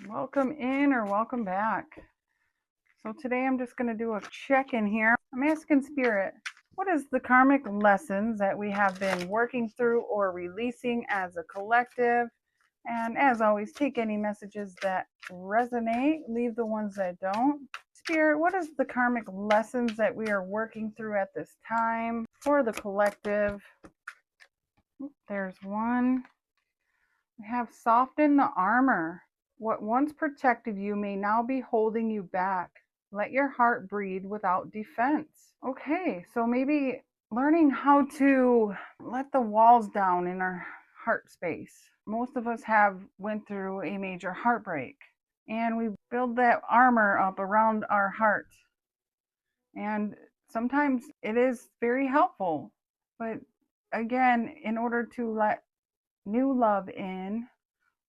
Welcome in or welcome back. So today I'm just going to do a check-in here. I'm asking Spirit, what is the karmic lessons that we have been working through or releasing as a collective? And as always, take any messages that resonate, leave the ones that don't. Spirit, what is the karmic lessons that we are working through at this time for the collective? There's one. We have soften the armor. What once protected you may now be holding you back. Let your heart breathe without defense. Okay, so maybe learning how to let the walls down in our heart space. Most of us have went through a major heartbreak, and we build that armor up around our heart. And sometimes it is very helpful, but again, in order to let new love in,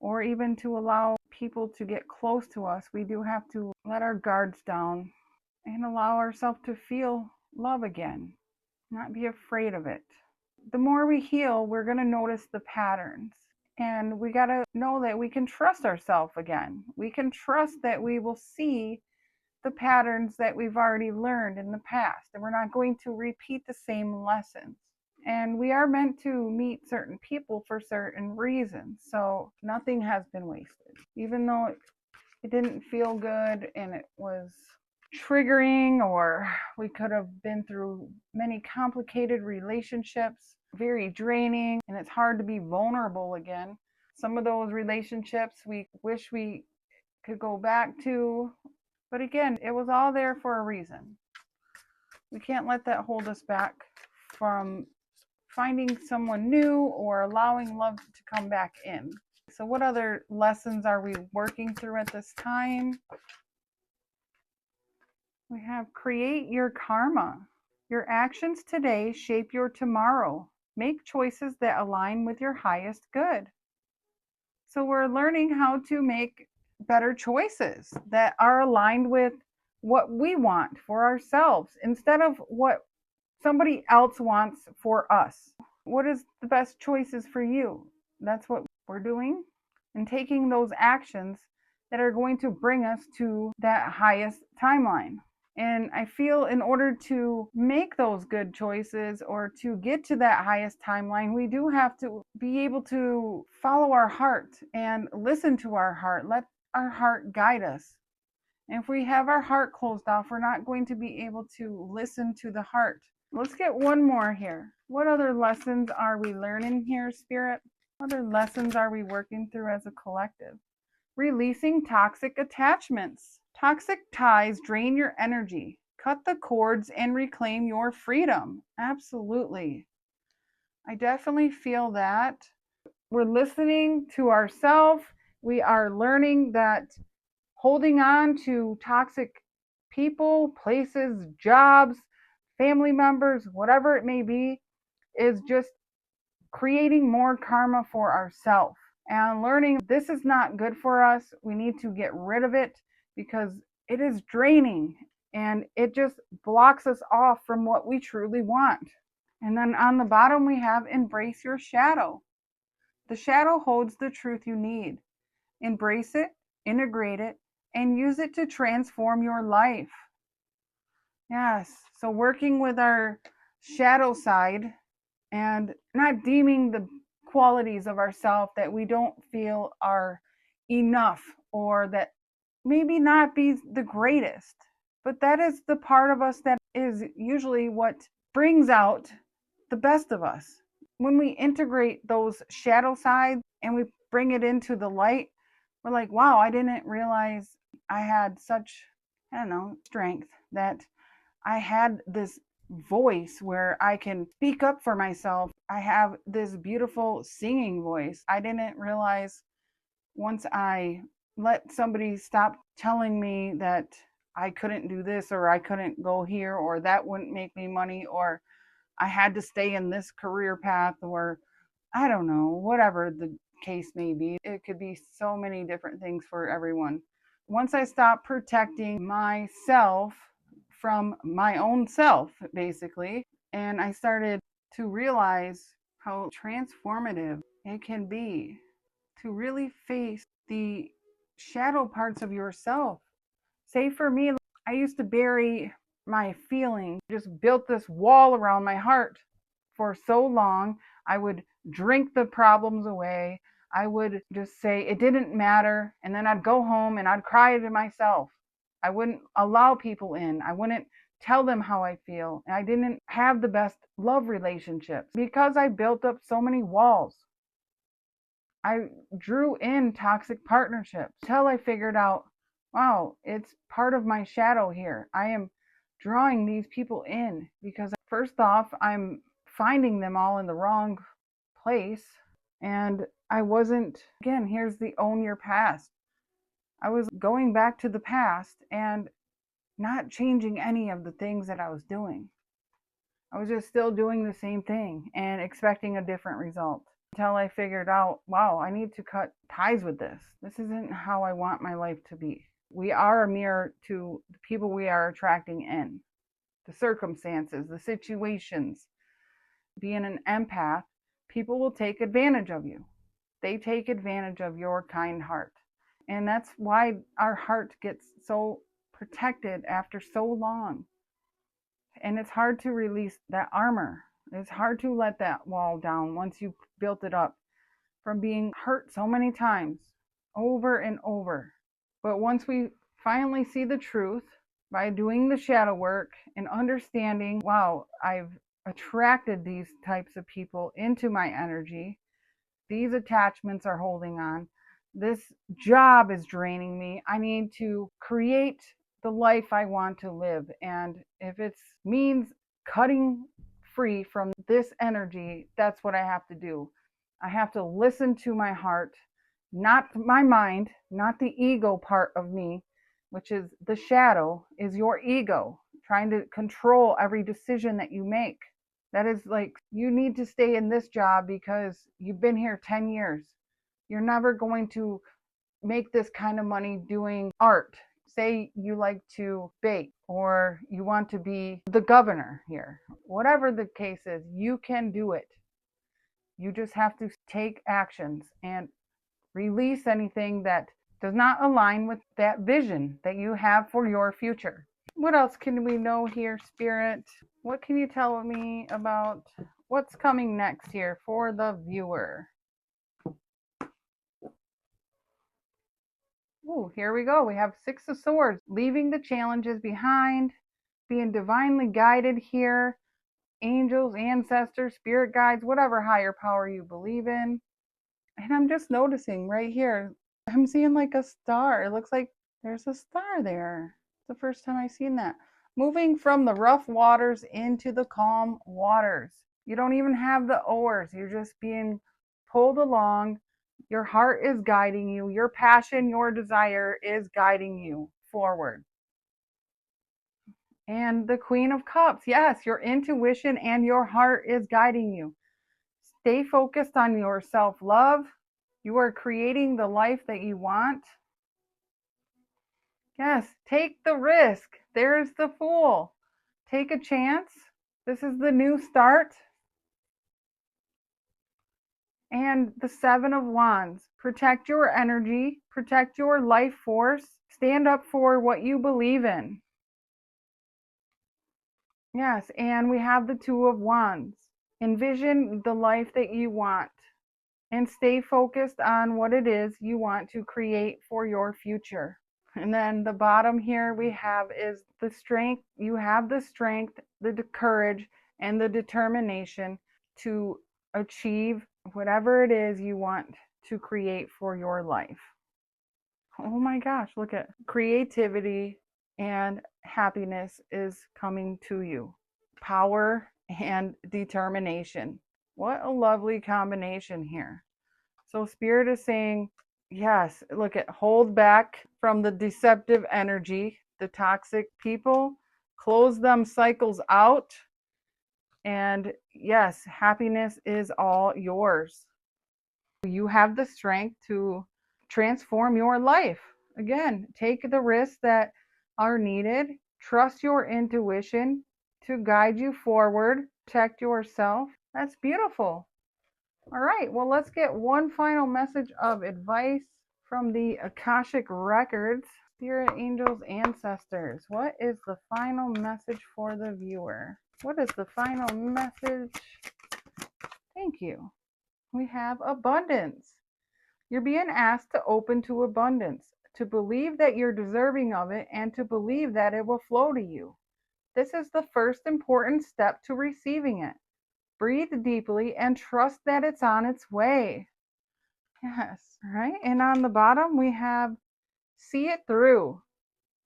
or even to allow people to get close to us, we do have to let our guards down and allow ourselves to feel love again, not be afraid of it. The more we heal, we're going to notice the patterns. And we got to know that we can trust ourselves again. We can trust that we will see the patterns that we've already learned in the past, and we're not going to repeat the same lessons. And we are meant to meet certain people for certain reasons. So nothing has been wasted. Even though it didn't feel good and it was triggering, or we could have been through many complicated relationships, very draining, and it's hard to be vulnerable again. Some of those relationships we wish we could go back to. But again, it was all there for a reason. We can't let that hold us back from finding someone new or allowing love to come back in. So what other lessons are we working through at this time? We have create your karma. Your actions today shape your tomorrow. Make choices that align with your highest good. So we're learning how to make better choices that are aligned with what we want for ourselves instead of what somebody else wants for us. What is the best choices for you? That's what we're doing, and taking those actions that are going to bring us to that highest timeline. And I feel in order to make those good choices or to get to that highest timeline, we do have to be able to follow our heart and listen to our heart. Let our heart guide us. And if we have our heart closed off, we're not going to be able to listen to the heart. Let's get one more here. What other lessons are we learning here, Spirit? What other lessons are we working through as a collective? Releasing toxic attachments. Toxic ties drain your energy. Cut the cords and reclaim your freedom. Absolutely. I definitely feel that. We're listening to ourselves. We are learning that holding on to toxic people, places, jobs, family members, whatever it may be, is just creating more karma for ourselves. And learning this is not good for us. We need to get rid of it because it is draining and it just blocks us off from what we truly want. And then on the bottom, we have embrace your shadow. The shadow holds the truth you need. Embrace it, integrate it, and use it to transform your life. Yes, so working with our shadow side and not deeming the qualities of ourselves that we don't feel are enough or that maybe not be the greatest. But that is the part of us that is usually what brings out the best of us. When we integrate those shadow sides and we bring it into the light, we're like, wow, I didn't realize I had such, strength, that I had this voice where I can speak up for myself. I have this beautiful singing voice. I didn't realize once I let somebody stop telling me that I couldn't do this or I couldn't go here or that wouldn't make me money or I had to stay in this career path or I don't know, whatever the case may be. It could be so many different things for everyone. Once I stopped protecting myself from my own self, basically, and I started to realize how transformative it can be to really face the shadow parts of yourself. Say for me, I used to bury my feelings, just built this wall around my heart for so long. I would drink the problems away. I would just say it didn't matter. And then I'd go home and I'd cry to myself. I wouldn't allow people in. I wouldn't tell them how I feel. I didn't have the best love relationships because I built up so many walls. I drew in toxic partnerships until I figured out, wow, it's part of my shadow here. I am drawing these people in because, first off, I'm finding them all in the wrong place. And I wasn't, again, here's the own your past. I was going back to the past and not changing any of the things that I was doing. I was just still doing the same thing and expecting a different result until I figured out, wow, I need to cut ties with this. This isn't how I want my life to be. We are a mirror to the people we are attracting in, the circumstances, the situations. Being an empath, people will take advantage of you. They take advantage of your kind heart. And that's why our heart gets so protected after so long. And it's hard to release that armor. It's hard to let that wall down once you've built it up from being hurt so many times over and over. But once we finally see the truth by doing the shadow work and understanding, wow, I've attracted these types of people into my energy. These attachments are holding on. This job is draining me. I need to create the life I want to live. And if it means cutting free from this energy, that's what I have to do. I have to listen to my heart, not my mind, not the ego part of me, which is the shadow, is your ego trying to control every decision that you make. That is like, you need to stay in this job because you've been here 10 years. You're never going to make this kind of money doing art. Say you like to bake or you want to be the governor here. Whatever the case is, you can do it. You just have to take actions and release anything that does not align with that vision that you have for your future. What else can we know here, Spirit? What can you tell me about what's coming next here for the viewer? Oh, here we go. We have Six of Swords, leaving the challenges behind, being divinely guided here. Angels, ancestors, spirit guides, whatever higher power you believe in. And I'm just noticing right here, I'm seeing like a star. It looks like there's a star there. It's the first time I've seen that. Moving from the rough waters into the calm waters. You don't even have the oars. You're just being pulled along. Your heart is guiding you. Your passion, your desire is guiding you forward. And the Queen of Cups. Yes, your intuition and your heart is guiding you. Stay focused on your self-love. You are creating the life that you want. Yes, take the risk. There's the Fool. Take a chance. This is the new start. And the Seven of Wands. Protect your energy. Protect your life force. Stand up for what you believe in. Yes, and we have the Two of Wands. Envision the life that you want and stay focused on what it is you want to create for your future. And then the bottom here we have is the strength. You have the strength, the courage, and the determination to achieve whatever it is you want to create for your life. Oh my gosh, look at creativity and happiness is coming to you. Power and determination. What a lovely combination here. So Spirit is saying, yes, look at, hold back from the deceptive energy, the toxic people, close them cycles out. And yes, happiness is all yours. You have the strength to transform your life. Again, take the risks that are needed. Trust your intuition to guide you forward. Protect yourself. That's beautiful. All right, well, let's get one final message of advice From the Akashic Records, Spirit Angels, Ancestors, what is the final message for the viewer? What is the final message? Thank you. We have abundance. You're being asked to open to abundance, to believe that you're deserving of it, and to believe that it will flow to you. This is the first important step to receiving it. Breathe deeply and trust that it's on its way. Yes, right? And on the bottom, we have see it through.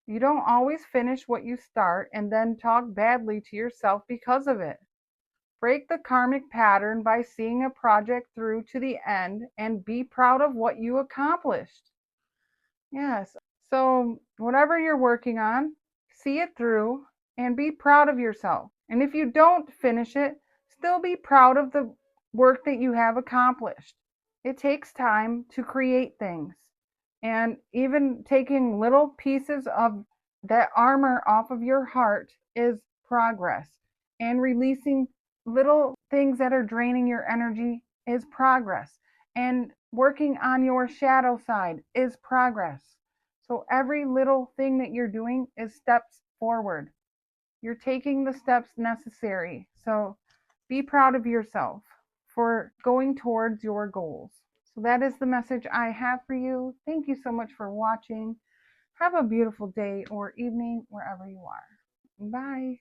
You don't always finish what you start and then talk badly to yourself because of it. Break the karmic pattern by seeing a project through to the end and be proud of what you accomplished. Yes, so whatever you're working on, see it through and be proud of yourself. And if you don't finish it, still be proud of the work that you have accomplished. It takes time to create things. And even taking little pieces of that armor off of your heart is progress. And releasing little things that are draining your energy is progress. And working on your shadow side is progress. So every little thing that you're doing is steps forward. You're taking the steps necessary. So be proud of yourself for going towards your goals. So that is the message I have for you. Thank you so much for watching. Have a beautiful day or evening wherever you are. Bye.